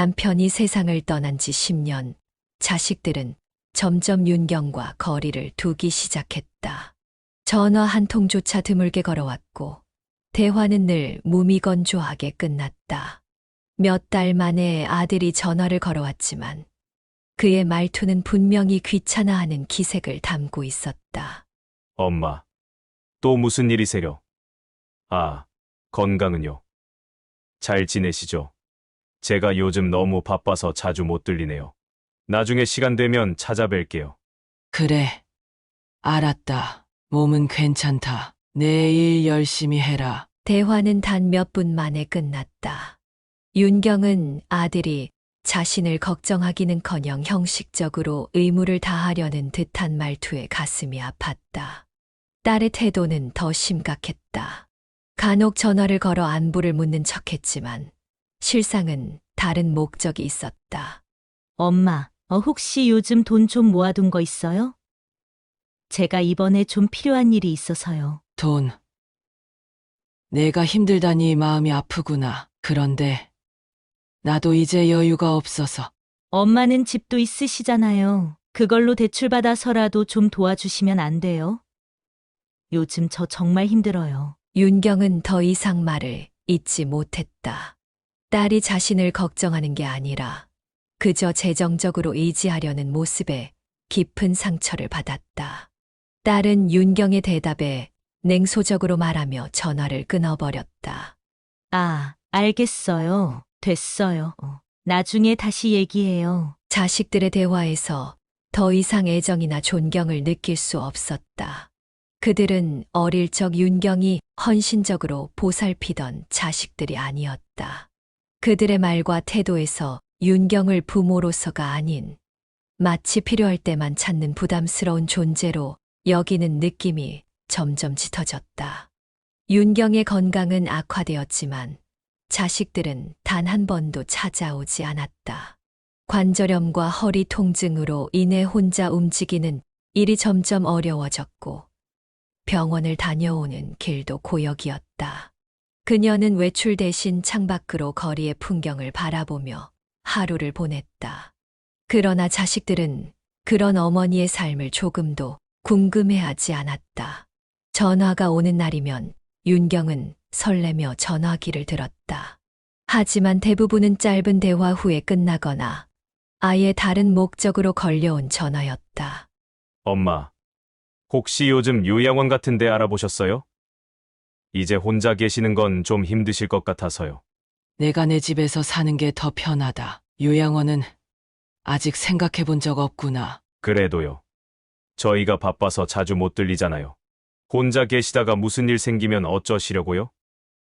남편이 세상을 떠난 지 10년, 자식들은 점점 윤경과 거리를 두기 시작했다. 전화 한 통조차 드물게 걸어왔고, 대화는 늘 무미건조하게 끝났다. 몇 달 만에 아들이 전화를 걸어왔지만, 그의 말투는 분명히 귀찮아하는 기색을 담고 있었다. 엄마, 또 무슨 일이세요? 아, 건강은요? 잘 지내시죠? 제가 요즘 너무 바빠서 자주 못 들리네요. 나중에 시간 되면 찾아뵐게요. 그래. 알았다. 몸은 괜찮다. 내일 열심히 해라. 대화는 단 몇 분 만에 끝났다. 윤경은 아들이 자신을 걱정하기는커녕 형식적으로 의무를 다하려는 듯한 말투에 가슴이 아팠다. 딸의 태도는 더 심각했다. 간혹 전화를 걸어 안부를 묻는 척했지만 실상은 다른 목적이 있었다. 엄마, 혹시 요즘 돈 좀 모아둔 거 있어요? 제가 이번에 좀 필요한 일이 있어서요. 돈. 내가 힘들다니 마음이 아프구나. 그런데 나도 이제 여유가 없어서. 엄마는 집도 있으시잖아요. 그걸로 대출받아서라도 좀 도와주시면 안 돼요? 요즘 저 정말 힘들어요. 윤경은 더 이상 말을 잇지 못했다. 딸이 자신을 걱정하는 게 아니라 그저 재정적으로 의지하려는 모습에 깊은 상처를 받았다. 딸은 윤경의 대답에 냉소적으로 말하며 전화를 끊어버렸다. 아, 알겠어요. 됐어요. 나중에 다시 얘기해요. 자식들의 대화에서 더 이상 애정이나 존경을 느낄 수 없었다. 그들은 어릴 적 윤경이 헌신적으로 보살피던 자식들이 아니었다. 그들의 말과 태도에서 윤경을 부모로서가 아닌 마치 필요할 때만 찾는 부담스러운 존재로 여기는 느낌이 점점 짙어졌다. 윤경의 건강은 악화되었지만 자식들은 단 한 번도 찾아오지 않았다. 관절염과 허리 통증으로 인해 혼자 움직이는 일이 점점 어려워졌고 병원을 다녀오는 길도 고역이었다. 그녀는 외출 대신 창밖으로 거리의 풍경을 바라보며 하루를 보냈다. 그러나 자식들은 그런 어머니의 삶을 조금도 궁금해하지 않았다. 전화가 오는 날이면 윤경은 설레며 전화기를 들었다. 하지만 대부분은 짧은 대화 후에 끝나거나 아예 다른 목적으로 걸려온 전화였다. 엄마, 혹시 요즘 요양원 같은 데 알아보셨어요? 이제 혼자 계시는 건 좀 힘드실 것 같아서요. 내가 내 집에서 사는 게 더 편하다. 요양원은 아직 생각해 본 적 없구나. 그래도요. 저희가 바빠서 자주 못 들리잖아요. 혼자 계시다가 무슨 일 생기면 어쩌시려고요?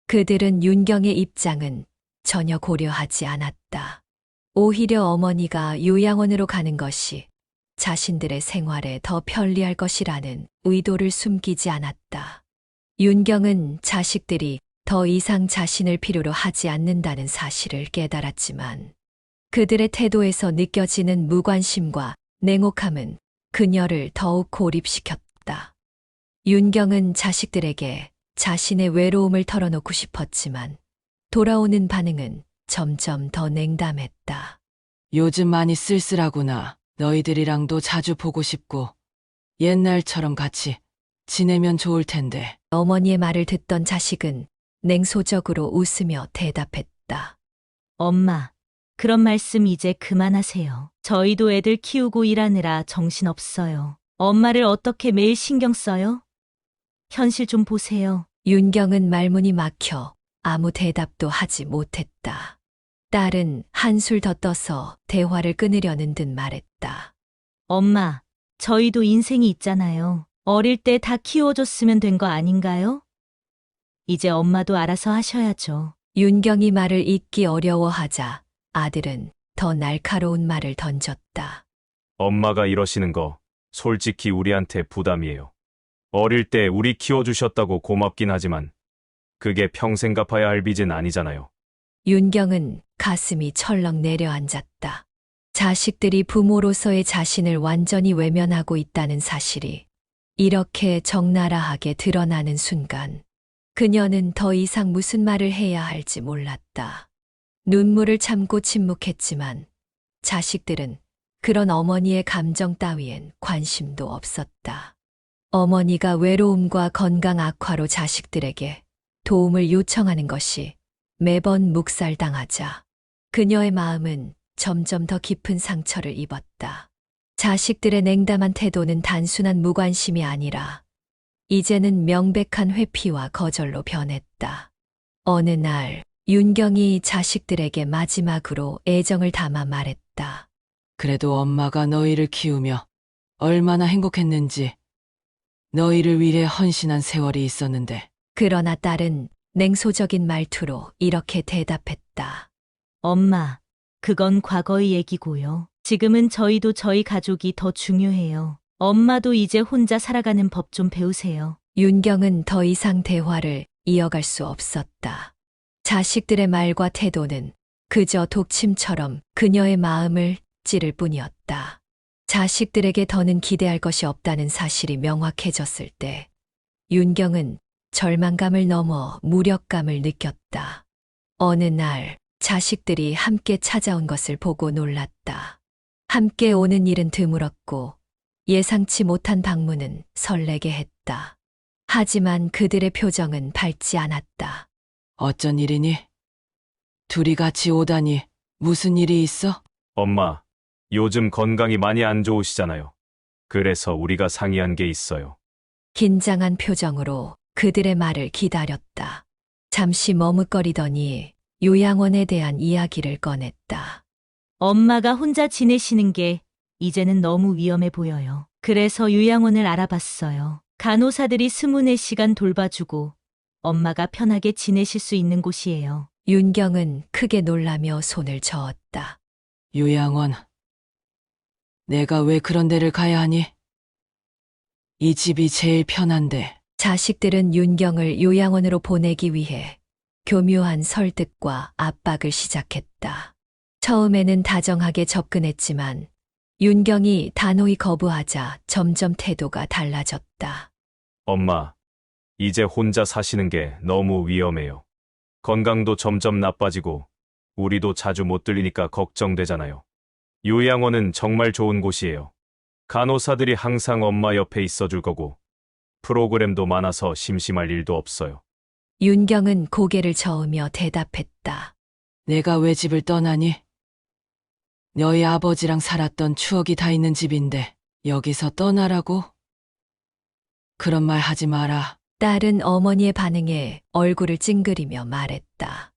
그들은 윤경의 입장은 전혀 고려하지 않았다. 오히려 어머니가 요양원으로 가는 것이 자신들의 생활에 더 편리할 것이라는 의도를 숨기지 않았다. 윤경은 자식들이 더 이상 자신을 필요로 하지 않는다는 사실을 깨달았지만 그들의 태도에서 느껴지는 무관심과 냉혹함은 그녀를 더욱 고립시켰다. 윤경은 자식들에게 자신의 외로움을 털어놓고 싶었지만 돌아오는 반응은 점점 더 냉담했다. 요즘 많이 쓸쓸하구나. 너희들이랑도 자주 보고 싶고 옛날처럼 같이 지내면 좋을 텐데. 어머니의 말을 듣던 자식은 냉소적으로 웃으며 대답했다. 엄마, 그런 말씀 이제 그만하세요. 저희도 애들 키우고 일하느라 정신없어요. 엄마를 어떻게 매일 신경 써요? 현실 좀 보세요. 윤경은 말문이 막혀 아무 대답도 하지 못했다. 딸은 한술 더 떠서 대화를 끊으려는 듯 말했다. 엄마, 저희도 인생이 있잖아요. 어릴 때 다 키워줬으면 된 거 아닌가요? 이제 엄마도 알아서 하셔야죠. 윤경이 말을 잇기 어려워하자 아들은 더 날카로운 말을 던졌다. 엄마가 이러시는 거 솔직히 우리한테 부담이에요. 어릴 때 우리 키워주셨다고 고맙긴 하지만 그게 평생 갚아야 할 빚은 아니잖아요. 윤경은 가슴이 철렁 내려앉았다. 자식들이 부모로서의 자신을 완전히 외면하고 있다는 사실이 이렇게 적나라하게 드러나는 순간 그녀는 더 이상 무슨 말을 해야 할지 몰랐다. 눈물을 참고 침묵했지만 자식들은 그런 어머니의 감정 따위엔 관심도 없었다. 어머니가 외로움과 건강 악화로 자식들에게 도움을 요청하는 것이 매번 묵살당하자 그녀의 마음은 점점 더 깊은 상처를 입었다. 자식들의 냉담한 태도는 단순한 무관심이 아니라 이제는 명백한 회피와 거절로 변했다. 어느 날 윤경이 자식들에게 마지막으로 애정을 담아 말했다. 그래도 엄마가 너희를 키우며 얼마나 행복했는지 너희를 위해 헌신한 세월이 있었는데 그러나 딸은 냉소적인 말투로 이렇게 대답했다. 엄마, 그건 과거의 얘기고요. 지금은 저희도 저희 가족이 더 중요해요. 엄마도 이제 혼자 살아가는 법 좀 배우세요. 윤경은 더 이상 대화를 이어갈 수 없었다. 자식들의 말과 태도는 그저 독침처럼 그녀의 마음을 찌를 뿐이었다. 자식들에게 더는 기대할 것이 없다는 사실이 명확해졌을 때 윤경은 절망감을 넘어 무력감을 느꼈다. 어느 날 자식들이 함께 찾아온 것을 보고 놀랐다. 함께 오는 일은 드물었고 예상치 못한 방문은 설레게 했다. 하지만 그들의 표정은 밝지 않았다. 어쩐 일이니? 둘이 같이 오다니 무슨 일이 있어? 엄마, 요즘 건강이 많이 안 좋으시잖아요. 그래서 우리가 상의한 게 있어요. 긴장한 표정으로 그들의 말을 기다렸다. 잠시 머뭇거리더니 요양원에 대한 이야기를 꺼냈다. 엄마가 혼자 지내시는 게 이제는 너무 위험해 보여요. 그래서 요양원을 알아봤어요. 간호사들이 24시간 돌봐주고 엄마가 편하게 지내실 수 있는 곳이에요. 윤경은 크게 놀라며 손을 저었다. 요양원. 내가 왜 그런 데를 가야 하니? 이 집이 제일 편한데. 자식들은 윤경을 요양원으로 보내기 위해 교묘한 설득과 압박을 시작했다. 처음에는 다정하게 접근했지만 윤경이 단호히 거부하자 점점 태도가 달라졌다. 엄마, 이제 혼자 사시는 게 너무 위험해요. 건강도 점점 나빠지고 우리도 자주 못 들리니까 걱정되잖아요. 요양원은 정말 좋은 곳이에요. 간호사들이 항상 엄마 옆에 있어줄 거고 프로그램도 많아서 심심할 일도 없어요. 윤경은 고개를 저으며 대답했다. 내가 왜 집을 떠나니? 너희 아버지랑 살았던 추억이 다 있는 집인데 여기서 떠나라고? 그런 말 하지 마라. 딸은 어머니의 반응에 얼굴을 찡그리며 말했다.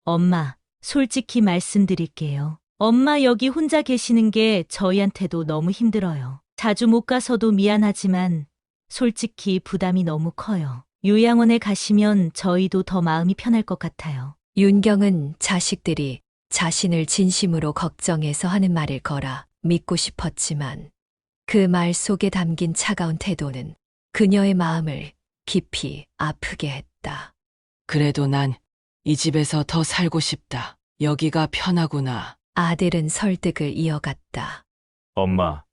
엄마, 솔직히 말씀드릴게요. 엄마 여기 혼자 계시는 게 저희한테도 너무 힘들어요. 자주 못 가서도 미안하지만 솔직히 부담이 너무 커요. 요양원에 가시면 저희도 더 마음이 편할 것 같아요. 윤경은 자식들이 자신을 진심으로 걱정해서 하는 말일 거라 믿고 싶었지만 그 말 속에 담긴 차가운 태도는 그녀의 마음을 깊이 아프게 했다. 그래도 난 이 집에서 더 살고 싶다. 여기가 편하구나. 아들은 설득을 이어갔다. 엄마,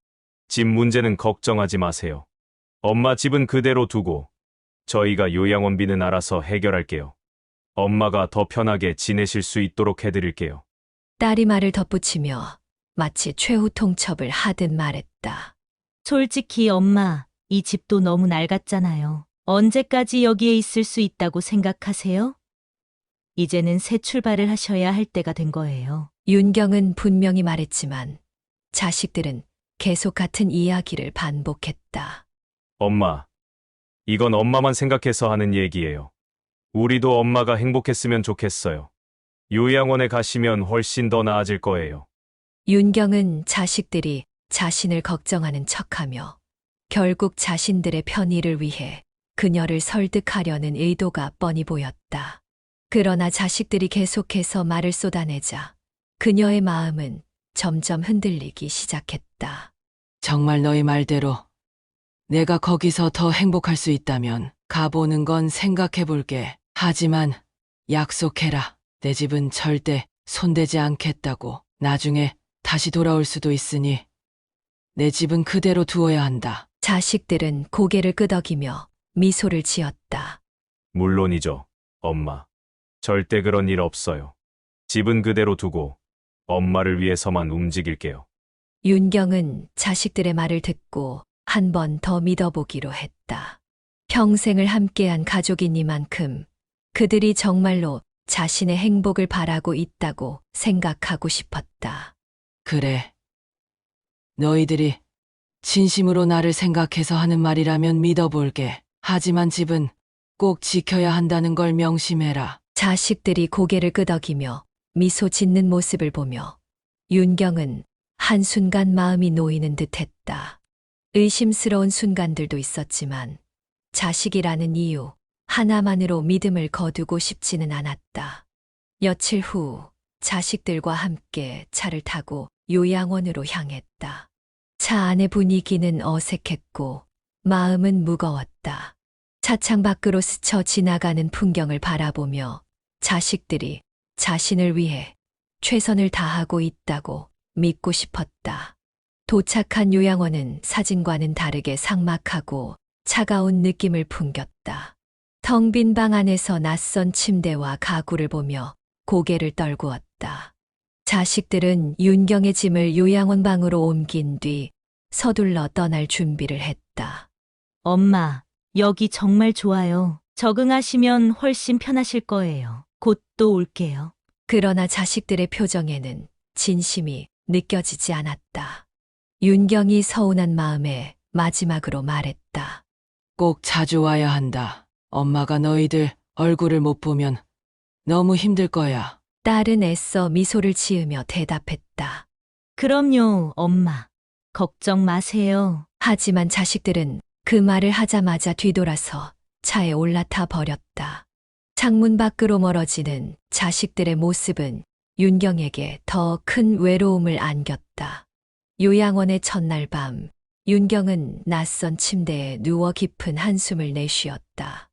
집 문제는 걱정하지 마세요. 엄마 집은 그대로 두고 저희가 요양원비는 알아서 해결할게요. 엄마가 더 편하게 지내실 수 있도록 해드릴게요. 딸이 말을 덧붙이며 마치 최후 통첩을 하듯 말했다. 솔직히 엄마, 이 집도 너무 낡았잖아요. 언제까지 여기에 있을 수 있다고 생각하세요? 이제는 새 출발을 하셔야 할 때가 된 거예요. 윤경은 분명히 말했지만 자식들은 계속 같은 이야기를 반복했다. 엄마, 이건 엄마만 생각해서 하는 얘기예요. 우리도 엄마가 행복했으면 좋겠어요. 요양원에 가시면 훨씬 더 나아질 거예요. 윤경은 자식들이 자신을 걱정하는 척하며 결국 자신들의 편의를 위해 그녀를 설득하려는 의도가 뻔히 보였다. 그러나 자식들이 계속해서 말을 쏟아내자 그녀의 마음은 점점 흔들리기 시작했다. 정말 너희 말대로 내가 거기서 더 행복할 수 있다면 가보는 건 생각해 볼게. 하지만 약속해라. 내 집은 절대 손대지 않겠다고. 나중에 다시 돌아올 수도 있으니 내 집은 그대로 두어야 한다. 자식들은 고개를 끄덕이며 미소를 지었다. 물론이죠, 엄마. 절대 그런 일 없어요. 집은 그대로 두고 엄마를 위해서만 움직일게요. 윤경은 자식들의 말을 듣고 한 번 더 믿어보기로 했다. 평생을 함께한 가족이니만큼 그들이 정말로 자신의 행복을 바라고 있다고 생각하고 싶었다. 그래. 너희들이 진심으로 나를 생각해서 하는 말이라면 믿어볼게. 하지만 집은 꼭 지켜야 한다는 걸 명심해라. 자식들이 고개를 끄덕이며 미소 짓는 모습을 보며 윤경은 한순간 마음이 놓이는 듯 했다. 의심스러운 순간들도 있었지만 자식이라는 이유 하나만으로 믿음을 거두고 싶지는 않았다. 며칠 후 자식들과 함께 차를 타고 요양원으로 향했다. 차 안의 분위기는 어색했고 마음은 무거웠다. 차창 밖으로 스쳐 지나가는 풍경을 바라보며 자식들이 자신을 위해 최선을 다하고 있다고 믿고 싶었다. 도착한 요양원은 사진과는 다르게 삭막하고 차가운 느낌을 풍겼다. 텅 빈 방 안에서 낯선 침대와 가구를 보며 고개를 떨구었다. 자식들은 윤경의 짐을 요양원 방으로 옮긴 뒤 서둘러 떠날 준비를 했다. 엄마, 여기 정말 좋아요. 적응하시면 훨씬 편하실 거예요. 곧 또 올게요. 그러나 자식들의 표정에는 진심이 느껴지지 않았다. 윤경이 서운한 마음에 마지막으로 말했다. 꼭 자주 와야 한다. 엄마가 너희들 얼굴을 못 보면 너무 힘들 거야. 딸은 애써 미소를 지으며 대답했다. 그럼요, 엄마. 걱정 마세요. 하지만 자식들은 그 말을 하자마자 뒤돌아서 차에 올라타 버렸다. 창문 밖으로 멀어지는 자식들의 모습은 윤경에게 더 큰 외로움을 안겼다. 요양원의 첫날 밤, 윤경은 낯선 침대에 누워 깊은 한숨을 내쉬었다.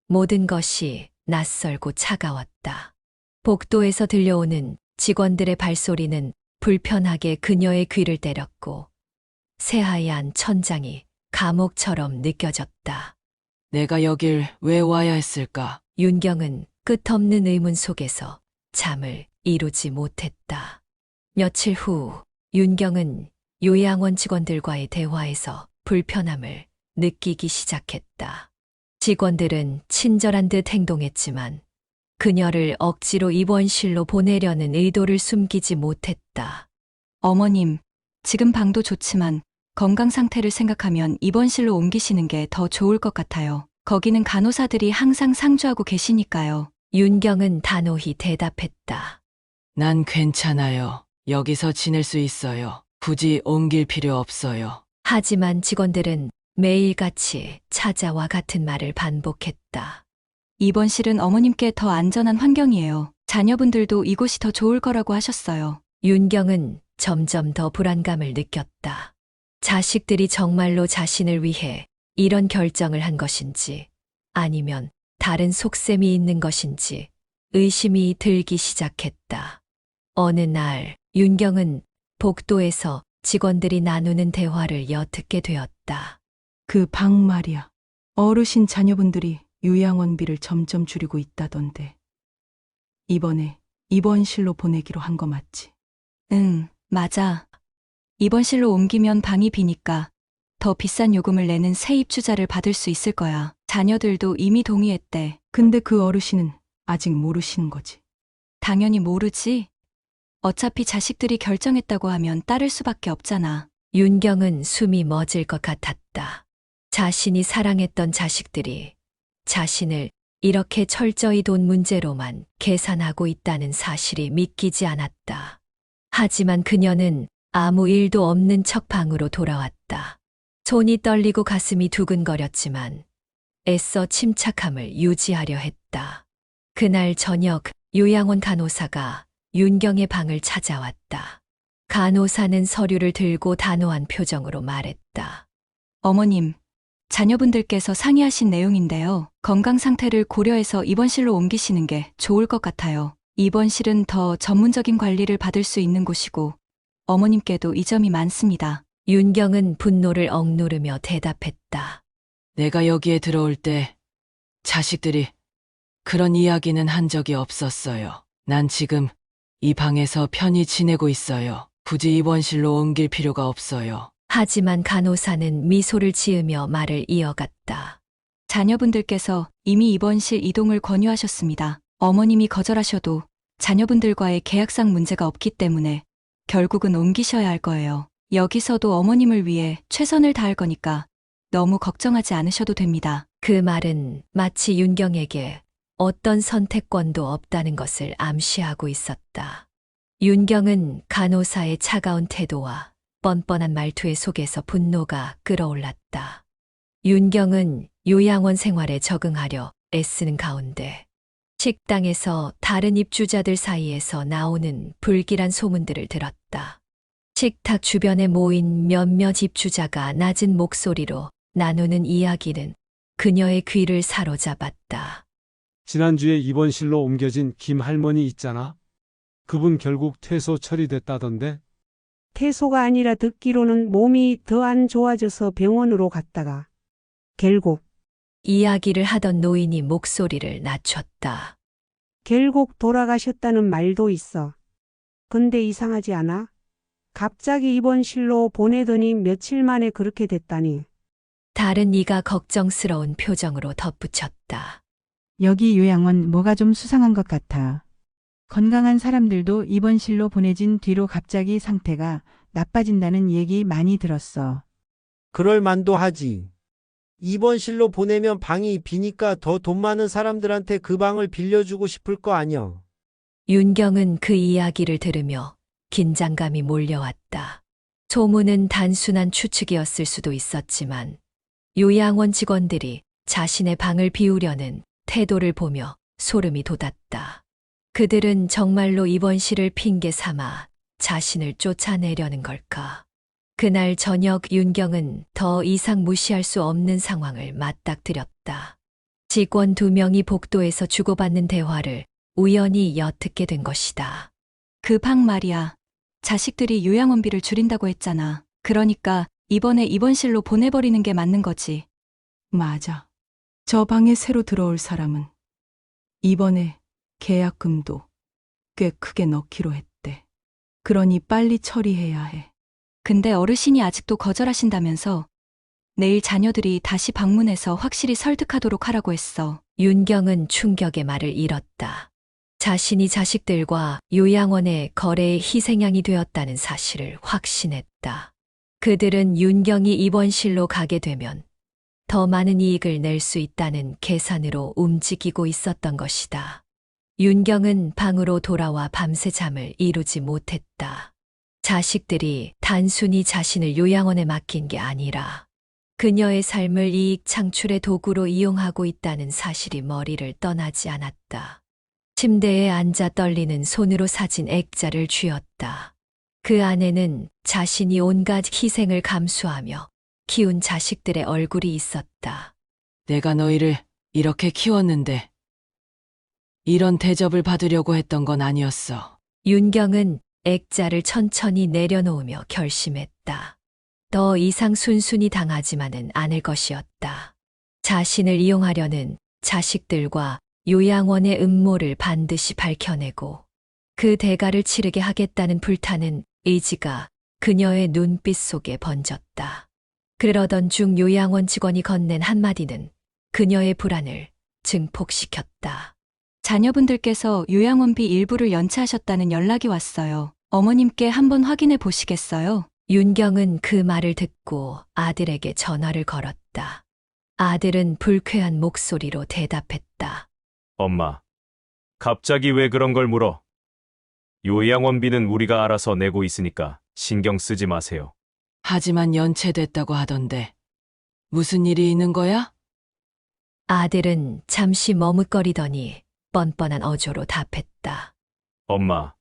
모든 것이 낯설고 차가웠다. 복도에서 들려오는 직원들의 발소리는 불편하게 그녀의 귀를 때렸고 새하얀 천장이 감옥처럼 느껴졌다. 내가 여길 왜 와야 했을까? 윤경은 끝없는 의문 속에서 잠을 이루지 못했다. 며칠 후 윤경은 요양원 직원들과의 대화에서 불편함을 느끼기 시작했다. 직원들은 친절한 듯 행동했지만 그녀를 억지로 입원실로 보내려는 의도를 숨기지 못했다. 어머님, 지금 방도 좋지만 건강 상태를 생각하면 입원실로 옮기시는 게 더 좋을 것 같아요. 거기는 간호사들이 항상 상주하고 계시니까요. 윤경은 단호히 대답했다. 난 괜찮아요. 여기서 지낼 수 있어요. 굳이 옮길 필요 없어요. 하지만 직원들은 매일같이 찾아와 같은 말을 반복했다. 입원실은 어머님께 더 안전한 환경이에요. 자녀분들도 이곳이 더 좋을 거라고 하셨어요. 윤경은 점점 더 불안감을 느꼈다. 자식들이 정말로 자신을 위해 이런 결정을 한 것인지 아니면 다른 속셈이 있는 것인지 의심이 들기 시작했다. 어느 날 윤경은 복도에서 직원들이 나누는 대화를 엿듣게 되었다. 그 방 말이야. 어르신 자녀분들이 요양원비를 점점 줄이고 있다던데. 이번에 입원실로 보내기로 한 거 맞지? 응, 맞아. 입원실로 옮기면 방이 비니까 더 비싼 요금을 내는 새 입주자를 받을 수 있을 거야. 자녀들도 이미 동의했대. 근데 그 어르신은 아직 모르시는 거지. 당연히 모르지. 어차피 자식들이 결정했다고 하면 따를 수밖에 없잖아. 윤경은 숨이 멎을 것 같았다. 자신이 사랑했던 자식들이 자신을 이렇게 철저히 돈 문제로만 계산하고 있다는 사실이 믿기지 않았다. 하지만 그녀는 아무 일도 없는 척 방으로 돌아왔다. 손이 떨리고 가슴이 두근거렸지만 애써 침착함을 유지하려 했다. 그날 저녁 요양원 간호사가 윤경의 방을 찾아왔다. 간호사는 서류를 들고 단호한 표정으로 말했다. 어머님, 자녀분들께서 상의하신 내용인데요. 건강 상태를 고려해서 입원실로 옮기시는 게 좋을 것 같아요. 입원실은 더 전문적인 관리를 받을 수 있는 곳이고 어머님께도 이점이 많습니다. 윤경은 분노를 억누르며 대답했다. 내가 여기에 들어올 때 자식들이 그런 이야기는 한 적이 없었어요. 난 지금 이 방에서 편히 지내고 있어요. 굳이 입원실로 옮길 필요가 없어요. 하지만 간호사는 미소를 지으며 말을 이어갔다. 자녀분들께서 이미 입원실 이동을 권유하셨습니다. 어머님이 거절하셔도 자녀분들과의 계약상 문제가 없기 때문에 결국은 옮기셔야 할 거예요. 여기서도 어머님을 위해 최선을 다할 거니까 너무 걱정하지 않으셔도 됩니다. 그 말은 마치 윤경에게 어떤 선택권도 없다는 것을 암시하고 있었다. 윤경은 간호사의 차가운 태도와 뻔뻔한 말투의 속에서 분노가 끓어올랐다. 윤경은 요양원 생활에 적응하려 애쓰는 가운데 식당에서 다른 입주자들 사이에서 나오는 불길한 소문들을 들었다. 식탁 주변에 모인 몇몇 입주자가 낮은 목소리로 나누는 이야기는 그녀의 귀를 사로잡았다. 지난주에 입원실로 옮겨진 김 할머니 있잖아. 그분 결국 퇴소 처리됐다던데. 퇴소가 아니라 듣기로는 몸이 더 안 좋아져서 병원으로 갔다가 결국 이야기를 하던 노인이 목소리를 낮췄다. 돌아가셨다는 말도 있어. 근데 이상하지 않아? 갑자기 입원실로 보내더니 며칠 만에 그렇게 됐다니. 다른 이가 걱정스러운 표정으로 덧붙였다. 여기 요양원 뭐가 좀 수상한 것 같아. 건강한 사람들도 입원실로 보내진 뒤로 갑자기 상태가 나빠진다는 얘기 많이 들었어. 그럴 만도 하지. 입원실로 보내면 방이 비니까 더 돈 많은 사람들한테 그 방을 빌려주고 싶을 거 아니야. 윤경은 그 이야기를 들으며 긴장감이 몰려왔다. 소문은 단순한 추측이었을 수도 있었지만 요양원 직원들이 자신의 방을 비우려는 태도를 보며 소름이 돋았다. 그들은 정말로 입원실을 핑계 삼아 자신을 쫓아내려는 걸까? 그날 저녁 윤경은 더 이상 무시할 수 없는 상황을 맞닥뜨렸다. 직원 2명이 복도에서 주고받는 대화를 우연히 엿듣게 된 것이다. 그 방 말이야. 자식들이 요양원비를 줄인다고 했잖아. 그러니까 이번에 입원실로 보내버리는 게 맞는 거지. 맞아. 저 방에 새로 들어올 사람은 이번에 계약금도 꽤 크게 넣기로 했대. 그러니 빨리 처리해야 해. 근데 어르신이 아직도 거절하신다면서 내일 자녀들이 다시 방문해서 확실히 설득하도록 하라고 했어. 윤경은 충격의 말을 잃었다. 자신이 자식들과 요양원의 거래의 희생양이 되었다는 사실을 확신했다. 그들은 윤경이 입원실로 가게 되면 더 많은 이익을 낼 수 있다는 계산으로 움직이고 있었던 것이다. 윤경은 방으로 돌아와 밤새 잠을 이루지 못했다. 자식들이 단순히 자신을 요양원에 맡긴 게 아니라 그녀의 삶을 이익 창출의 도구로 이용하고 있다는 사실이 머리를 떠나지 않았다. 침대에 앉아 떨리는 손으로 사진 액자를 쥐었다. 그 안에는 자신이 온갖 희생을 감수하며 키운 자식들의 얼굴이 있었다. 내가 너희를 이렇게 키웠는데 이런 대접을 받으려고 했던 건 아니었어. 윤경은 액자를 천천히 내려놓으며 결심했다. 더 이상 순순히 당하지만은 않을 것이었다. 자신을 이용하려는 자식들과 요양원의 음모를 반드시 밝혀내고 그 대가를 치르게 하겠다는 불타는 의지가 그녀의 눈빛 속에 번졌다. 그러던 중 요양원 직원이 건넨 한마디는 그녀의 불안을 증폭시켰다. 자녀분들께서 요양원비 일부를 연체하셨다는 연락이 왔어요. 어머님께 한번 확인해 보시겠어요? 윤경은 그 말을 듣고 아들에게 전화를 걸었다. 아들은 불쾌한 목소리로 대답했다. 엄마, 갑자기 왜 그런 걸 물어? 요양원비는 우리가 알아서 내고 있으니까 신경 쓰지 마세요. 하지만 연체됐다고 하던데 무슨 일이 있는 거야? 아들은 잠시 머뭇거리더니 뻔뻔한 어조로 답했다. 엄마,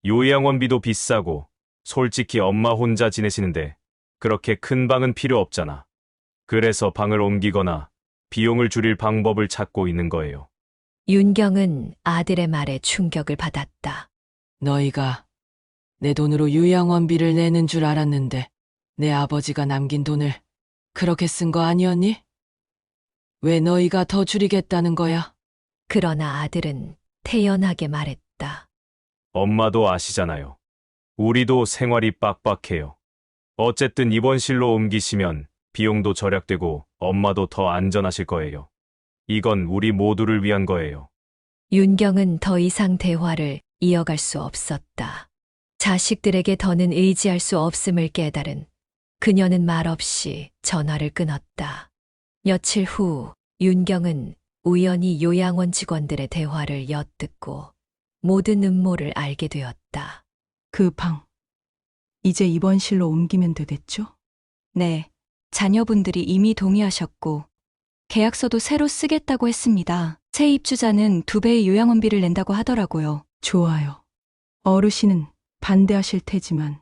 요양원비도 비싸고 솔직히 엄마 혼자 지내시는데 그렇게 큰 방은 필요 없잖아. 그래서 방을 옮기거나 비용을 줄일 방법을 찾고 있는 거예요. 윤경은 아들의 말에 충격을 받았다. 너희가 내 돈으로 요양원비를 내는 줄 알았는데 내 아버지가 남긴 돈을 그렇게 쓴 거 아니었니? 왜 너희가 더 줄이겠다는 거야? 그러나 아들은 태연하게 말했다. 엄마도 아시잖아요. 우리도 생활이 빡빡해요. 어쨌든 입원실로 옮기시면 비용도 절약되고 엄마도 더 안전하실 거예요. 이건 우리 모두를 위한 거예요. 윤경은 더 이상 대화를 이어갈 수 없었다. 자식들에게 더는 의지할 수 없음을 깨달은 그녀는 말없이 전화를 끊었다. 며칠 후 윤경은 우연히 요양원 직원들의 대화를 엿듣고 모든 음모를 알게 되었다. 그 방, 이제 입원실로 옮기면 되겠죠? 네, 자녀분들이 이미 동의하셨고 계약서도 새로 쓰겠다고 했습니다. 새 입주자는 2배의 요양원비를 낸다고 하더라고요. 좋아요. 어르신은 반대하실 테지만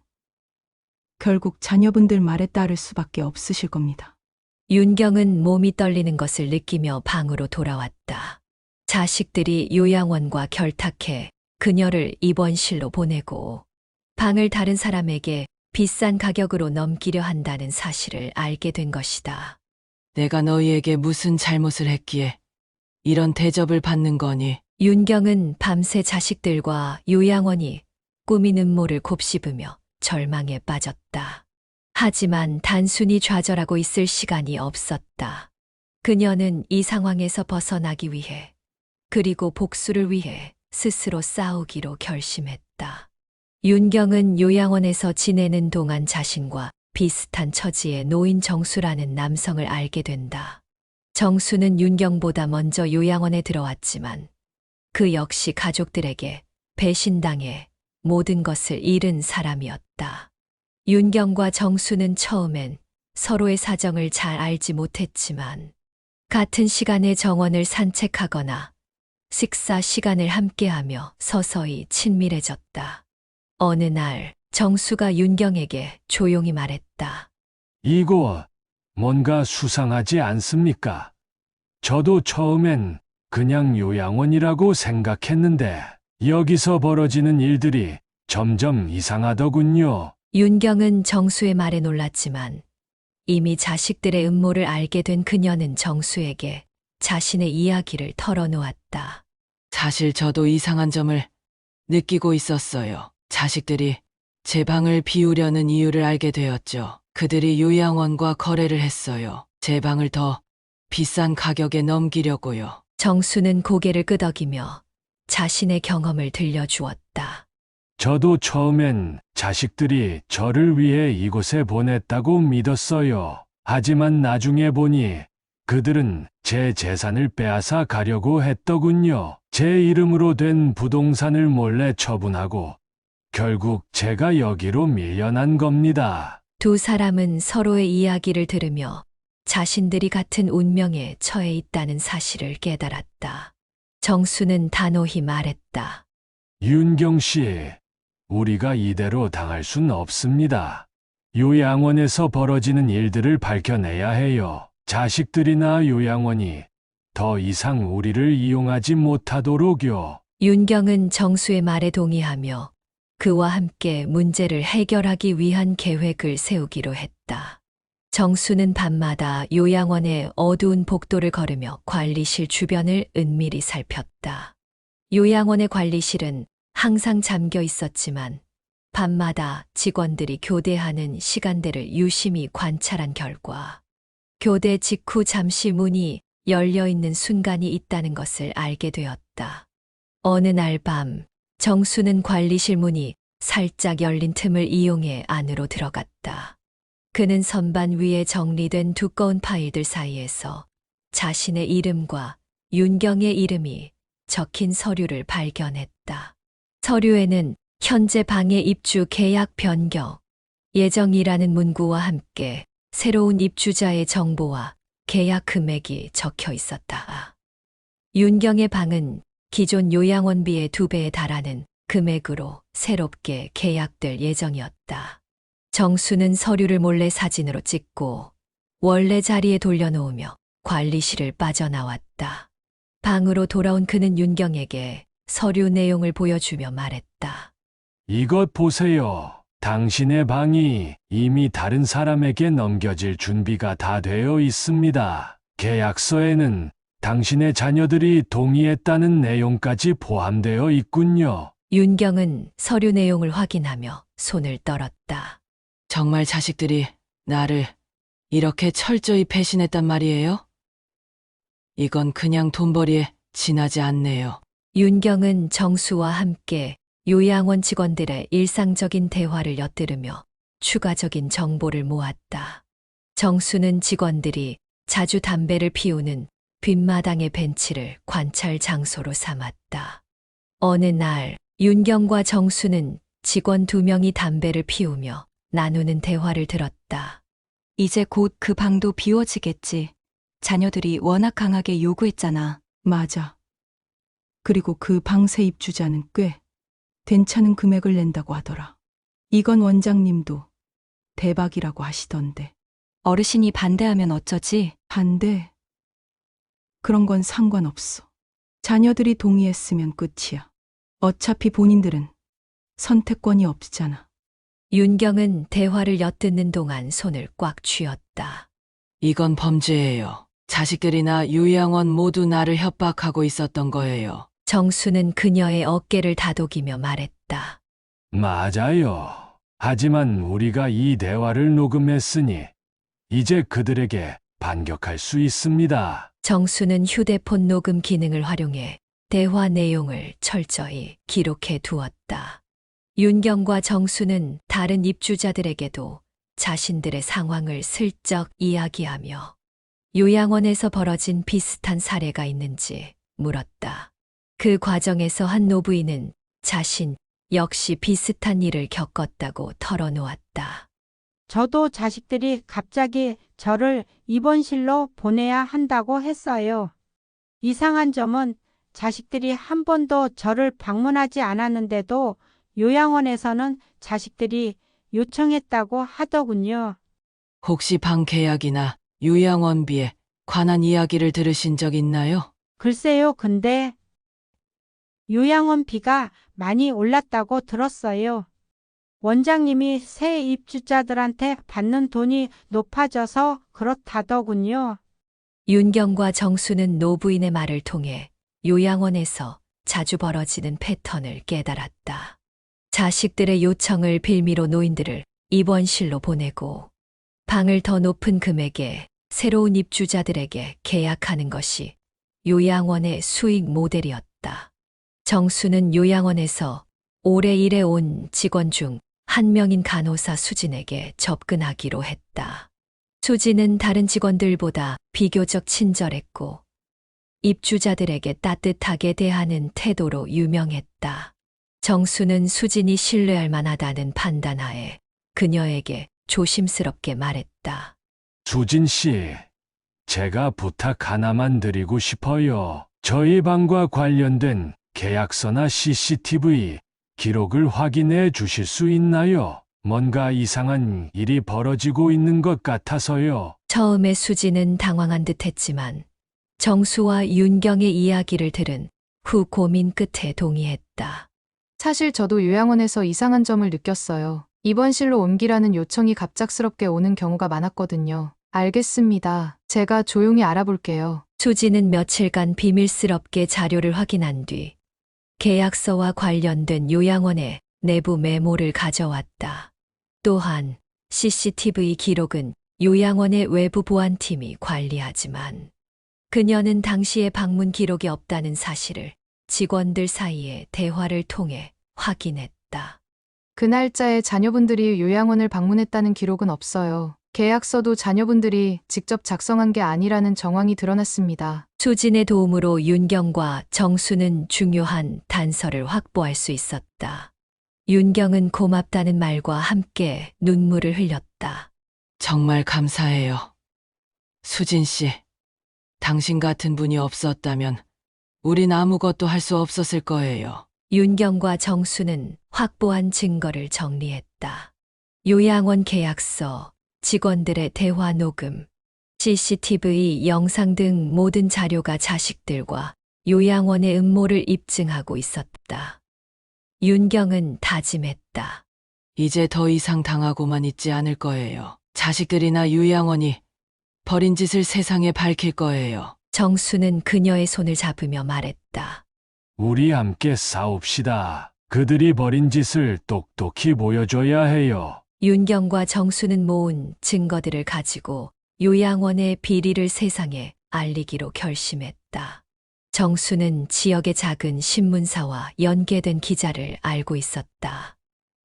결국 자녀분들 말에 따를 수밖에 없으실 겁니다. 윤경은 몸이 떨리는 것을 느끼며 방으로 돌아왔다. 자식들이 요양원과 결탁해 그녀를 입원실로 보내고 방을 다른 사람에게 비싼 가격으로 넘기려 한다는 사실을 알게 된 것이다. 내가 너희에게 무슨 잘못을 했기에 이런 대접을 받는 거니? 윤경은 밤새 자식들과 요양원이 꾸민 음모를 곱씹으며 절망에 빠졌다. 하지만 단순히 좌절하고 있을 시간이 없었다. 그녀는 이 상황에서 벗어나기 위해 그리고 복수를 위해 스스로 싸우기로 결심했다. 윤경은 요양원에서 지내는 동안 자신과 비슷한 처지의 노인 정수라는 남성을 알게 된다. 정수는 윤경보다 먼저 요양원에 들어왔지만 그 역시 가족들에게 배신당해 모든 것을 잃은 사람이었다. 윤경과 정수는 처음엔 서로의 사정을 잘 알지 못했지만 같은 시간에 정원을 산책하거나 식사 시간을 함께하며 서서히 친밀해졌다. 어느 날 정수가 윤경에게 조용히 말했다. 이곳 뭔가 수상하지 않습니까? 저도 처음엔 그냥 요양원이라고 생각했는데 여기서 벌어지는 일들이 점점 이상하더군요. 윤경은 정수의 말에 놀랐지만 이미 자식들의 음모를 알게 된 그녀는 정수에게 자신의 이야기를 털어놓았다. 사실 저도 이상한 점을 느끼고 있었어요. 자식들이 제 방을 비우려는 이유를 알게 되었죠. 그들이 요양원과 거래를 했어요. 제 방을 더 비싼 가격에 넘기려고요. 정수는 고개를 끄덕이며 자신의 경험을 들려주었다. 저도 처음엔 자식들이 저를 위해 이곳에 보냈다고 믿었어요. 하지만 나중에 보니 그들은 제 재산을 빼앗아 가려고 했더군요. 제 이름으로 된 부동산을 몰래 처분하고 결국 제가 여기로 밀려난 겁니다. 두 사람은 서로의 이야기를 들으며 자신들이 같은 운명에 처해 있다는 사실을 깨달았다. 정수는 단호히 말했다. 윤경 씨, 우리가 이대로 당할 순 없습니다. 요양원에서 벌어지는 일들을 밝혀내야 해요. 자식들이나 요양원이 더 이상 우리를 이용하지 못하도록요. 윤경은 정수의 말에 동의하며 그와 함께 문제를 해결하기 위한 계획을 세우기로 했다. 정수는 밤마다 요양원의 어두운 복도를 걸으며 관리실 주변을 은밀히 살폈다. 요양원의 관리실은 항상 잠겨 있었지만 밤마다 직원들이 교대하는 시간대를 유심히 관찰한 결과 교대 직후 잠시 문이 열려 있는 순간이 있다는 것을 알게 되었다. 어느 날 밤 정수는 관리실 문이 살짝 열린 틈을 이용해 안으로 들어갔다. 그는 선반 위에 정리된 두꺼운 파일들 사이에서 자신의 이름과 윤경의 이름이 적힌 서류를 발견했다. 서류에는 현재 방의 입주 계약 변경, 예정이라는 문구와 함께 새로운 입주자의 정보와 계약 금액이 적혀 있었다. 윤경의 방은 기존 요양원비의 2배에 달하는 금액으로 새롭게 계약될 예정이었다. 정수는 서류를 몰래 사진으로 찍고 원래 자리에 돌려놓으며 관리실을 빠져나왔다. 방으로 돌아온 그는 윤경에게 서류 내용을 보여주며 말했다. 이것 보세요. 당신의 방이 이미 다른 사람에게 넘겨질 준비가 다 되어 있습니다. 계약서에는 당신의 자녀들이 동의했다는 내용까지 포함되어 있군요. 윤경은 서류 내용을 확인하며 손을 떨었다. 정말 자식들이 나를 이렇게 철저히 배신했단 말이에요? 이건 그냥 돈벌이에 지나지 않네요. 윤경은 정수와 함께 요양원 직원들의 일상적인 대화를 엿들으며 추가적인 정보를 모았다. 정수는 직원들이 자주 담배를 피우는 뒷마당의 벤치를 관찰 장소로 삼았다. 어느 날 윤경과 정수는 직원 2명이 담배를 피우며 나누는 대화를 들었다. 이제 곧 그 방도 비워지겠지. 자녀들이 워낙 강하게 요구했잖아. 맞아. 그리고 그 방세 입주자는 꽤 괜찮은 금액을 낸다고 하더라. 이건 원장님도 대박이라고 하시던데. 어르신이 반대하면 어쩌지? 반대? 그런 건 상관없어. 자녀들이 동의했으면 끝이야. 어차피 본인들은 선택권이 없잖아. 윤경은 대화를 엿듣는 동안 손을 꽉 쥐었다. 이건 범죄예요. 자식들이나 요양원 모두 나를 협박하고 있었던 거예요. 정수는 그녀의 어깨를 다독이며 말했다. 맞아요. 하지만 우리가 이 대화를 녹음했으니 이제 그들에게 반격할 수 있습니다. 정수는 휴대폰 녹음 기능을 활용해 대화 내용을 철저히 기록해 두었다. 윤경과 정수는 다른 입주자들에게도 자신들의 상황을 슬쩍 이야기하며 요양원에서 벌어진 비슷한 사례가 있는지 물었다. 그 과정에서 한 노부인은 자신 역시 비슷한 일을 겪었다고 털어놓았다. 저도 자식들이 갑자기 저를 입원실로 보내야 한다고 했어요. 이상한 점은 자식들이 한 번도 저를 방문하지 않았는데도 요양원에서는 자식들이 요청했다고 하더군요. 혹시 방 계약이나 요양원비에 관한 이야기를 들으신 적 있나요? 글쎄요, 근데 요양원비가 많이 올랐다고 들었어요. 원장님이 새 입주자들한테 받는 돈이 높아져서 그렇다더군요. 윤경과 정수는 노부인의 말을 통해 요양원에서 자주 벌어지는 패턴을 깨달았다. 자식들의 요청을 빌미로 노인들을 입원실로 보내고 방을 더 높은 금액에 새로운 입주자들에게 계약하는 것이 요양원의 수익 모델이었다. 정수는 요양원에서 오래 일해온 직원 중 한 명인 간호사 수진에게 접근하기로 했다. 수진은 다른 직원들보다 비교적 친절했고 입주자들에게 따뜻하게 대하는 태도로 유명했다. 정수는 수진이 신뢰할 만하다는 판단하에 그녀에게 조심스럽게 말했다. 수진 씨, 제가 부탁 하나만 드리고 싶어요. 저희 방과 관련된 계약서나 CCTV 기록을 확인해 주실 수 있나요? 뭔가 이상한 일이 벌어지고 있는 것 같아서요. 처음에 수진은 당황한 듯 했지만 정수와 윤경의 이야기를 들은 후 고민 끝에 동의했다. 사실 저도 요양원에서 이상한 점을 느꼈어요. 입원실로 옮기라는 요청이 갑작스럽게 오는 경우가 많았거든요. 알겠습니다. 제가 조용히 알아볼게요. 수진은 며칠간 비밀스럽게 자료를 확인한 뒤 계약서와 관련된 요양원의 내부 메모를 가져왔다. 또한 CCTV 기록은 요양원의 외부 보안팀이 관리하지만 그녀는 당시의 방문 기록이 없다는 사실을 직원들 사이의 대화를 통해 확인했다. 그 날짜에 자녀분들이 요양원을 방문했다는 기록은 없어요. 계약서도 자녀분들이 직접 작성한 게 아니라는 정황이 드러났습니다. 수진의 도움으로 윤경과 정수는 중요한 단서를 확보할 수 있었다. 윤경은 고맙다는 말과 함께 눈물을 흘렸다. 정말 감사해요. 수진 씨, 당신 같은 분이 없었다면 우린 아무것도 할 수 없었을 거예요. 윤경과 정수는 확보한 증거를 정리했다. 요양원 계약서, 직원들의 대화 녹음, CCTV 영상 등 모든 자료가 자식들과 요양원의 음모를 입증하고 있었다. 윤경은 다짐했다. 이제 더 이상 당하고만 있지 않을 거예요. 자식들이나 요양원이 벌인 짓을 세상에 밝힐 거예요. 정수는 그녀의 손을 잡으며 말했다. 우리 함께 싸웁시다. 그들이 벌인 짓을 똑똑히 보여줘야 해요. 윤경과 정수는 모은 증거들을 가지고 요양원의 비리를 세상에 알리기로 결심했다. 정수는 지역의 작은 신문사와 연계된 기자를 알고 있었다.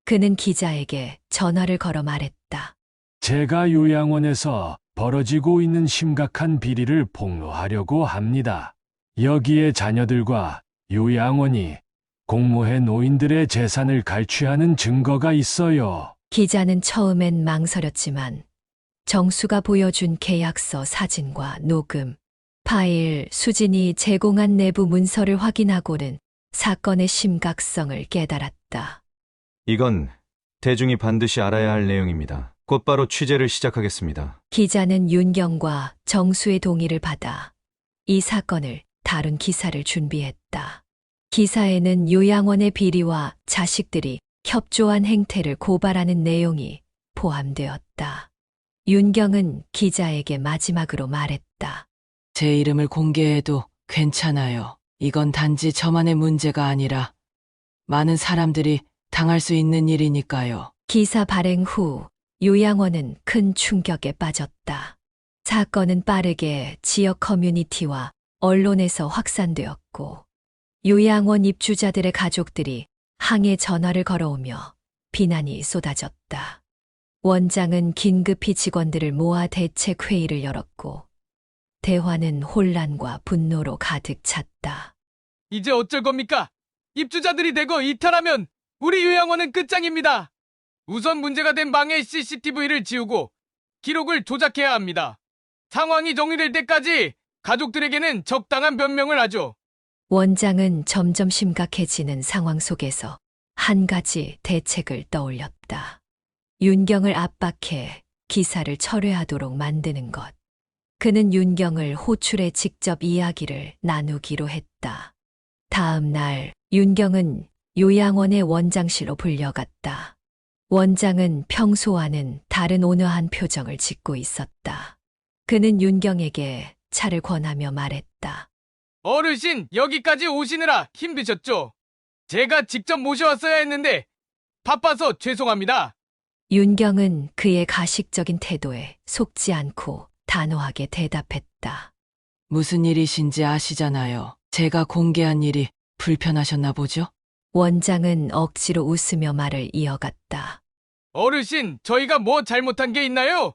그는 기자에게 전화를 걸어 말했다. 제가 요양원에서 벌어지고 있는 심각한 비리를 폭로하려고 합니다. 여기에 자녀들과 요양원이 공모해 노인들의 재산을 갈취하는 증거가 있어요. 기자는 처음엔 망설였지만 정수가 보여준 계약서 사진과 녹음, 파일, 수진이 제공한 내부 문서를 확인하고는 사건의 심각성을 깨달았다. 이건 대중이 반드시 알아야 할 내용입니다. 곧바로 취재를 시작하겠습니다. 기자는 윤경과 정수의 동의를 받아 이 사건을 다룬 기사를 준비했다. 기사에는 요양원의 비리와 자식들이 협조한 행태를 고발하는 내용이 포함되었다. 윤경은 기자에게 마지막으로 말했다. 제 이름을 공개해도 괜찮아요. 이건 단지 저만의 문제가 아니라 많은 사람들이 당할 수 있는 일이니까요. 기사 발행 후 요양원은 큰 충격에 빠졌다. 사건은 빠르게 지역 커뮤니티와 언론에서 확산되었고 요양원 입주자들의 가족들이 항해 전화를 걸어오며 비난이 쏟아졌다. 원장은 긴급히 직원들을 모아 대책 회의를 열었고 대화는 혼란과 분노로 가득 찼다. 이제 어쩔 겁니까? 입주자들이 대거 이탈하면 우리 요양원은 끝장입니다. 우선 문제가 된 방의 CCTV를 지우고 기록을 조작해야 합니다. 상황이 정리될 때까지 가족들에게는 적당한 변명을 하죠. 원장은 점점 심각해지는 상황 속에서 한 가지 대책을 떠올렸다. 윤경을 압박해 기사를 철회하도록 만드는 것. 그는 윤경을 호출해 직접 이야기를 나누기로 했다. 다음 날 윤경은 요양원의 원장실로 불려갔다. 원장은 평소와는 다른 온화한 표정을 짓고 있었다. 그는 윤경에게 차를 권하며 말했다. 어르신, 여기까지 오시느라 힘드셨죠? 제가 직접 모셔왔어야 했는데 바빠서 죄송합니다. 윤경은 그의 가식적인 태도에 속지 않고 단호하게 대답했다. 무슨 일이신지 아시잖아요. 제가 공개한 일이 불편하셨나 보죠? 원장은 억지로 웃으며 말을 이어갔다. 어르신, 저희가 뭐 잘못한 게 있나요?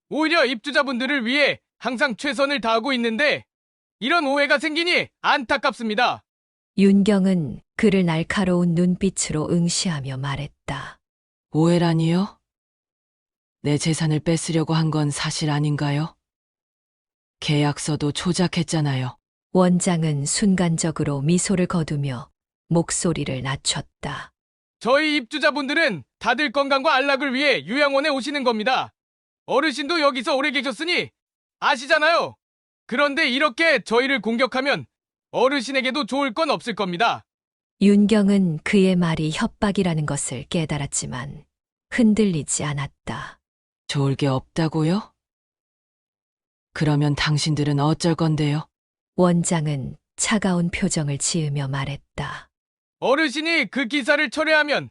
오히려 입주자분들을 위해 항상 최선을 다하고 있는데 이런 오해가 생기니 안타깝습니다. 윤경은 그를 날카로운 눈빛으로 응시하며 말했다. 오해라니요? 내 재산을 뺏으려고 한 건 사실 아닌가요? 계약서도 조작했잖아요. 원장은 순간적으로 미소를 거두며 목소리를 낮췄다. 저희 입주자분들은 다들 건강과 안락을 위해 요양원에 오시는 겁니다. 어르신도 여기서 오래 계셨으니 아시잖아요. 그런데 이렇게 저희를 공격하면 어르신에게도 좋을 건 없을 겁니다. 윤경은 그의 말이 협박이라는 것을 깨달았지만 흔들리지 않았다. 좋을 게 없다고요? 그러면 당신들은 어쩔 건데요? 원장은 차가운 표정을 지으며 말했다. 어르신이 그 기사를 철회하면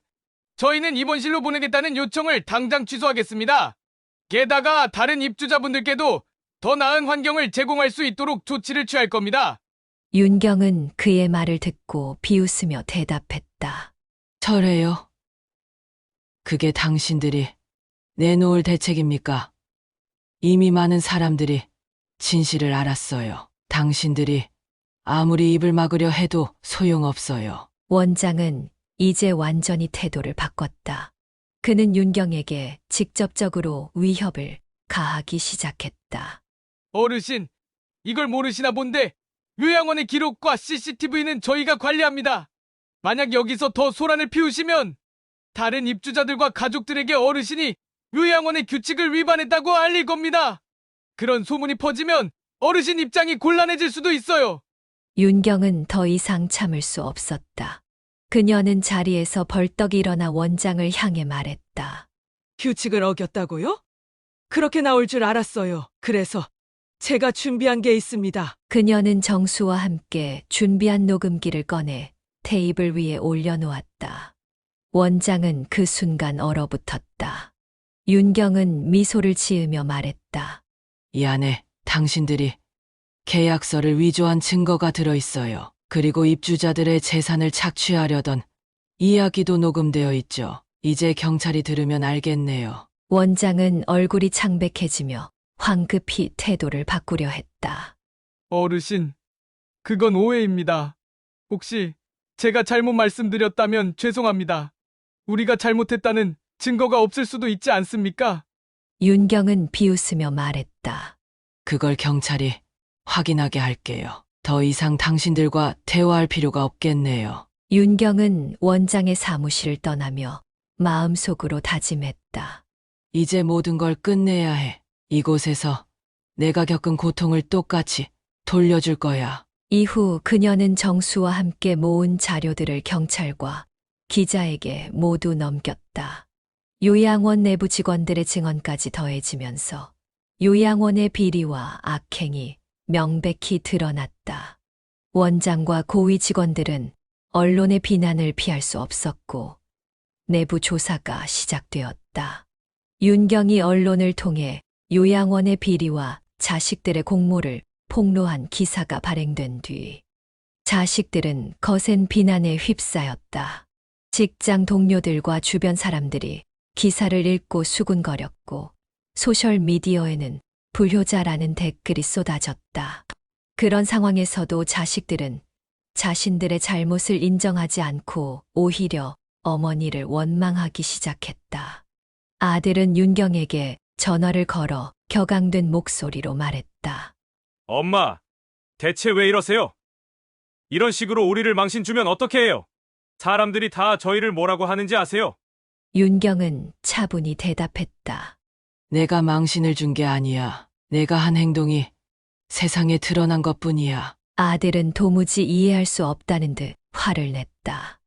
저희는 입원실로 보내겠다는 요청을 당장 취소하겠습니다. 게다가 다른 입주자분들께도 더 나은 환경을 제공할 수 있도록 조치를 취할 겁니다. 윤경은 그의 말을 듣고 비웃으며 대답했다. 철회요? 그게 당신들이 내놓을 대책입니까? 이미 많은 사람들이 진실을 알았어요. 당신들이 아무리 입을 막으려 해도 소용없어요. 원장은 이제 완전히 태도를 바꿨다. 그는 윤경에게 직접적으로 위협을 가하기 시작했다. 어르신, 이걸 모르시나 본데 요양원의 기록과 CCTV는 저희가 관리합니다. 만약 여기서 더 소란을 피우시면 다른 입주자들과 가족들에게 어르신이 요양원의 규칙을 위반했다고 알릴 겁니다. 그런 소문이 퍼지면 어르신 입장이 곤란해질 수도 있어요. 윤경은 더 이상 참을 수 없었다. 그녀는 자리에서 벌떡 일어나 원장을 향해 말했다. 규칙을 어겼다고요? 그렇게 나올 줄 알았어요. 그래서 제가 준비한 게 있습니다. 그녀는 정수와 함께 준비한 녹음기를 꺼내 테이블 위에 올려놓았다. 원장은 그 순간 얼어붙었다. 윤경은 미소를 지으며 말했다. 이 안에 당신들이 계약서를 위조한 증거가 들어있어요. 그리고 입주자들의 재산을 착취하려던 이야기도 녹음되어 있죠. 이제 경찰이 들으면 알겠네요. 원장은 얼굴이 창백해지며 황급히 태도를 바꾸려 했다. 어르신, 그건 오해입니다. 혹시 제가 잘못 말씀드렸다면 죄송합니다. 우리가 잘못했다는 증거가 없을 수도 있지 않습니까? 윤경은 비웃으며 말했다. 그걸 경찰이 확인하게 할게요. 더 이상 당신들과 대화할 필요가 없겠네요. 윤경은 원장의 사무실을 떠나며 마음속으로 다짐했다. 이제 모든 걸 끝내야 해. 이곳에서 내가 겪은 고통을 똑같이 돌려줄 거야. 이후 그녀는 정수와 함께 모은 자료들을 경찰과 기자에게 모두 넘겼다. 요양원 내부 직원들의 증언까지 더해지면서 요양원의 비리와 악행이 명백히 드러났다. 원장과 고위 직원들은 언론의 비난을 피할 수 없었고 내부 조사가 시작되었다. 윤경이 언론을 통해 요양원의 비리와 자식들의 공모를 폭로한 기사가 발행된 뒤 자식들은 거센 비난에 휩싸였다. 직장 동료들과 주변 사람들이 기사를 읽고 수군거렸고 소셜미디어에는 불효자라는 댓글이 쏟아졌다. 그런 상황에서도 자식들은 자신들의 잘못을 인정하지 않고 오히려 어머니를 원망하기 시작했다. 아들은 윤경에게 전화를 걸어 격앙된 목소리로 말했다. 엄마, 대체 왜 이러세요? 이런 식으로 우리를 망신 주면 어떻게 해요? 사람들이 다 저희를 뭐라고 하는지 아세요? 윤경은 차분히 대답했다. 내가 망신을 준 게 아니야. 내가 한 행동이 세상에 드러난 것뿐이야. 아들은 도무지 이해할 수 없다는 듯 화를 냈다.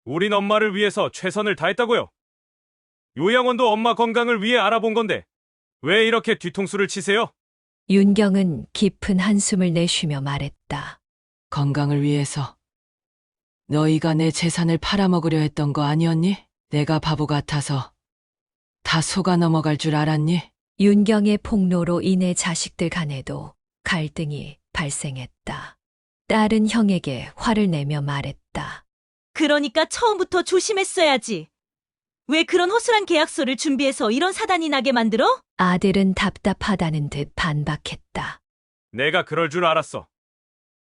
우린 엄마를 위해서 최선을 다했다고요. 요양원도 엄마 건강을 위해 알아본 건데 왜 이렇게 뒤통수를 치세요? 윤경은 깊은 한숨을 내쉬며 말했다. 건강을 위해서 너희가 내 재산을 팔아먹으려 했던 거 아니었니? 내가 바보 같아서 다 속아 넘어갈 줄 알았니? 윤경의 폭로로 인해 자식들 간에도 갈등이 발생했다. 딸은 형에게 화를 내며 말했다. 그러니까 처음부터 조심했어야지. 왜 그런 허술한 계약서를 준비해서 이런 사단이 나게 만들어? 아들은 답답하다는 듯 반박했다. 내가 그럴 줄 알았어.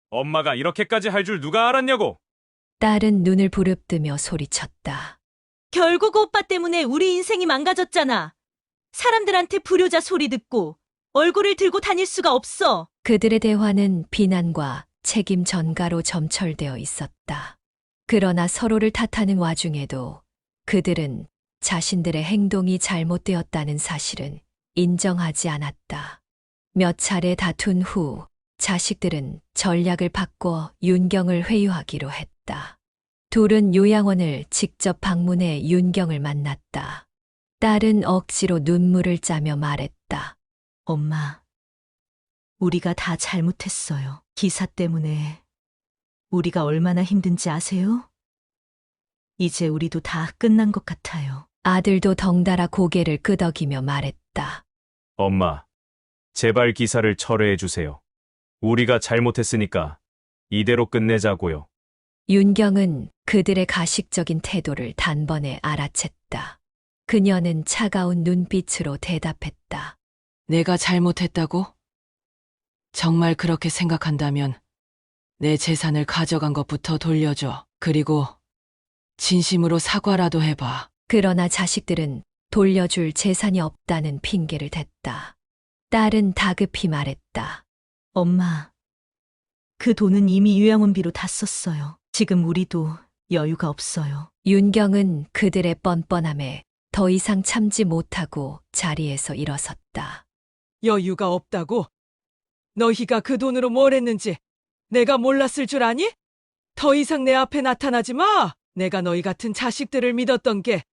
엄마가 이렇게까지 할 줄 누가 알았냐고. 딸은 눈을 부릅뜨며 소리쳤다. 결국 오빠 때문에 우리 인생이 망가졌잖아. 사람들한테 불효자 소리 듣고 얼굴을 들고 다닐 수가 없어. 그들의 대화는 비난과 책임 전가로 점철되어 있었다. 그러나 서로를 탓하는 와중에도 그들은 자신들의 행동이 잘못되었다는 사실은 인정하지 않았다. 몇 차례 다툰 후 자식들은 전략을 바꿔 윤경을 회유하기로 했다. 둘은 요양원을 직접 방문해 윤경을 만났다. 딸은 억지로 눈물을 짜며 말했다. 엄마, 우리가 다 잘못했어요. 기사 때문에 우리가 얼마나 힘든지 아세요? 이제 우리도 다 끝난 것 같아요. 아들도 덩달아 고개를 끄덕이며 말했다. 엄마, 제발 기사를 철회해 주세요. 우리가 잘못했으니까 이대로 끝내자고요. 윤경은 그들의 가식적인 태도를 단번에 알아챘다. 그녀는 차가운 눈빛으로 대답했다. 내가 잘못했다고? 정말 그렇게 생각한다면 내 재산을 가져간 것부터 돌려줘. 그리고 진심으로 사과라도 해봐. 그러나 자식들은 돌려줄 재산이 없다는 핑계를 댔다. 딸은 다급히 말했다. 엄마, 그 돈은 이미 요양원비로 다 썼어요. 지금 우리도 여유가 없어요. 윤경은 그들의 뻔뻔함에 더 이상 참지 못하고 자리에서 일어섰다. 여유가 없다고? 너희가 그 돈으로 뭘 했는지 내가 몰랐을 줄 아니? 더 이상 내 앞에 나타나지 마! 내가 너희 같은 자식들을 믿었던 게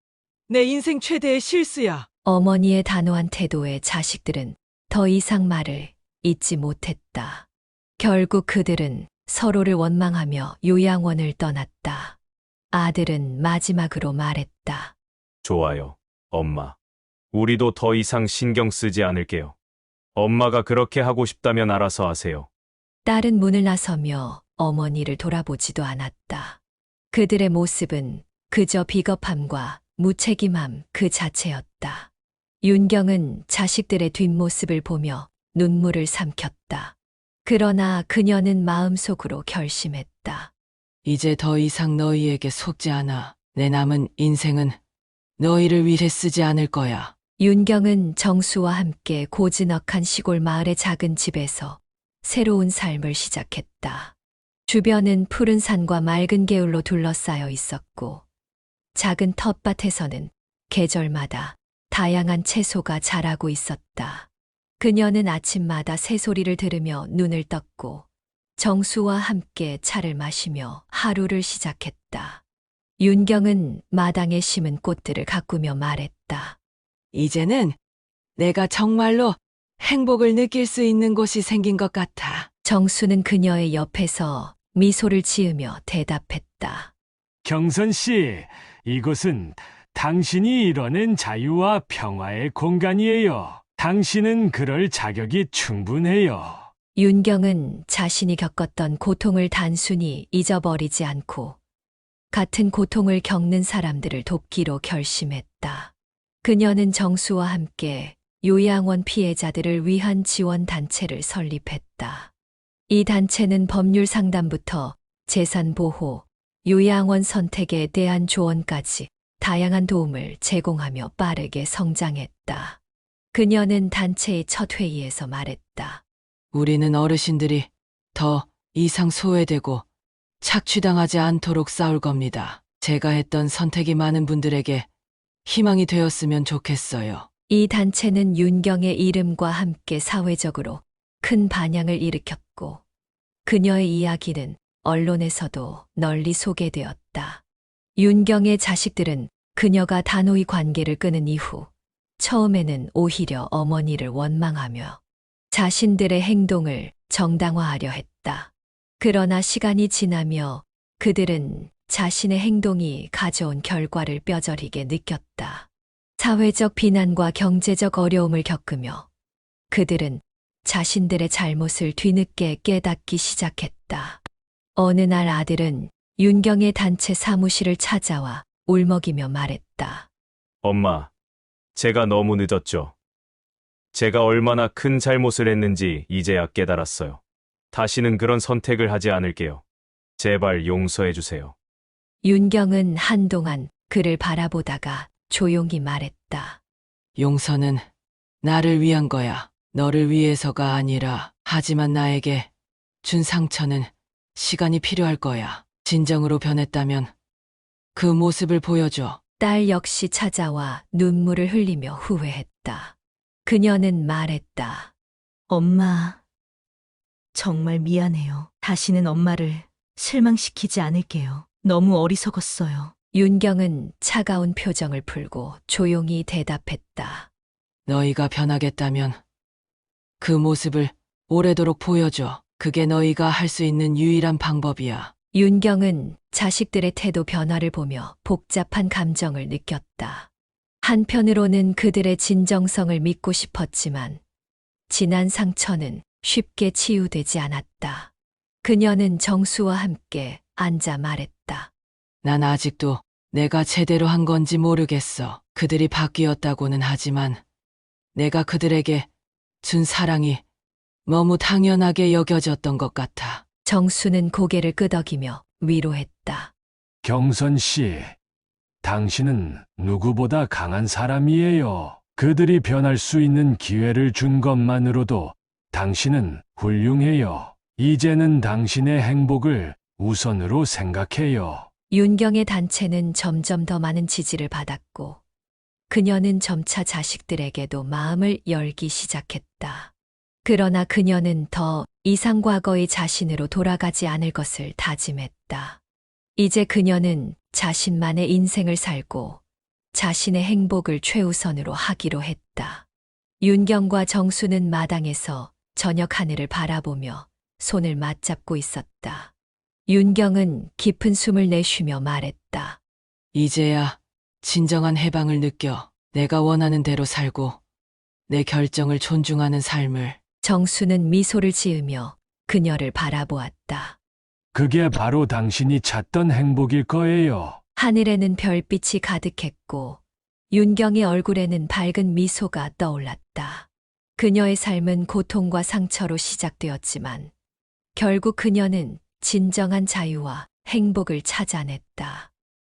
내 인생 최대의 실수야. 어머니의 단호한 태도에 자식들은 더 이상 말을 잇지 못했다. 결국 그들은 서로를 원망하며 요양원을 떠났다. 아들은 마지막으로 말했다. 좋아요, 엄마. 우리도 더 이상 신경 쓰지 않을게요. 엄마가 그렇게 하고 싶다면 알아서 하세요. 딸은 문을 나서며 어머니를 돌아보지도 않았다. 그들의 모습은 그저 비겁함과 무책임함 그 자체였다. 윤경은 자식들의 뒷모습을 보며 눈물을 삼켰다. 그러나 그녀는 마음속으로 결심했다. 이제 더 이상 너희에게 속지 않아. 내 남은 인생은 너희를 위해 쓰지 않을 거야. 윤경은 정수와 함께 고즈넉한 시골 마을의 작은 집에서 새로운 삶을 시작했다. 주변은 푸른 산과 맑은 개울로 둘러싸여 있었고, 작은 텃밭에서는 계절마다 다양한 채소가 자라고 있었다. 그녀는 아침마다 새소리를 들으며 눈을 떴고, 정수와 함께 차를 마시며 하루를 시작했다. 윤경은 마당에 심은 꽃들을 가꾸며 말했다. 이제는 내가 정말로 행복을 느낄 수 있는 곳이 생긴 것 같아. 정수는 그녀의 옆에서 미소를 지으며 대답했다. 경선 씨, 이곳은 당신이 이뤄낸 자유와 평화의 공간이에요. 당신은 그럴 자격이 충분해요. 윤경은 자신이 겪었던 고통을 단순히 잊어버리지 않고 같은 고통을 겪는 사람들을 돕기로 결심했다. 그녀는 정수와 함께 요양원 피해자들을 위한 지원 단체를 설립했다. 이 단체는 법률 상담부터 재산 보호, 요양원 선택에 대한 조언까지 다양한 도움을 제공하며 빠르게 성장했다. 그녀는 단체의 첫 회의에서 말했다. 우리는 어르신들이 더 이상 소외되고 착취당하지 않도록 싸울 겁니다. 제가 했던 선택이 많은 분들에게 희망이 되었으면 좋겠어요. 이 단체는 윤경의 이름과 함께 사회적으로 큰 반향을 일으켰고, 그녀의 이야기는 언론에서도 널리 소개되었다. 윤경의 자식들은 그녀가 단호히 관계를 끊은 이후 처음에는 오히려 어머니를 원망하며 자신들의 행동을 정당화하려 했다. 그러나 시간이 지나며 그들은 자신의 행동이 가져온 결과를 뼈저리게 느꼈다. 사회적 비난과 경제적 어려움을 겪으며 그들은 자신들의 잘못을 뒤늦게 깨닫기 시작했다. 어느 날 아들은 윤경의 단체 사무실을 찾아와 울먹이며 말했다. 엄마, 제가 너무 늦었죠. 제가 얼마나 큰 잘못을 했는지 이제야 깨달았어요. 다시는 그런 선택을 하지 않을게요. 제발 용서해 주세요. 윤경은 한동안 그를 바라보다가 조용히 말했다. 용서는 나를 위한 거야. 너를 위해서가 아니라. 하지만 나에게 준 상처는 시간이 필요할 거야. 진정으로 변했다면 그 모습을 보여줘. 딸 역시 찾아와 눈물을 흘리며 후회했다. 그녀는 말했다. 엄마, 정말 미안해요. 다시는 엄마를 실망시키지 않을게요. 너무 어리석었어요. 윤경은 차가운 표정을 풀고 조용히 대답했다. 너희가 변하겠다면 그 모습을 오래도록 보여줘. 그게 너희가 할 수 있는 유일한 방법이야. 윤경은 자식들의 태도 변화를 보며 복잡한 감정을 느꼈다. 한편으로는 그들의 진정성을 믿고 싶었지만 지난 상처는 쉽게 치유되지 않았다. 그녀는 정수와 함께 앉아 말했다. 난 아직도 내가 제대로 한 건지 모르겠어. 그들이 바뀌었다고는 하지만 내가 그들에게 준 사랑이 너무 당연하게 여겨졌던 것 같아. 정수는 고개를 끄덕이며 위로했다. 경선 씨, 당신은 누구보다 강한 사람이에요. 그들이 변할 수 있는 기회를 준 것만으로도 당신은 훌륭해요. 이제는 당신의 행복을 우선으로 생각해요. 윤경의 단체는 점점 더 많은 지지를 받았고 그녀는 점차 자식들에게도 마음을 열기 시작했다. 그러나 그녀는 더 이상 과거의 자신으로 돌아가지 않을 것을 다짐했다. 이제 그녀는 자신만의 인생을 살고 자신의 행복을 최우선으로 하기로 했다. 윤경과 정수는 마당에서 저녁 하늘을 바라보며 손을 맞잡고 있었다. 윤경은 깊은 숨을 내쉬며 말했다. 이제야 진정한 해방을 느껴 내가 원하는 대로 살고 내 결정을 존중하는 삶을. 정수는 미소를 지으며 그녀를 바라보았다. 그게 바로 당신이 찾던 행복일 거예요. 하늘에는 별빛이 가득했고 윤경의 얼굴에는 밝은 미소가 떠올랐다. 그녀의 삶은 고통과 상처로 시작되었지만 결국 그녀는 진정한 자유와 행복을 찾아냈다.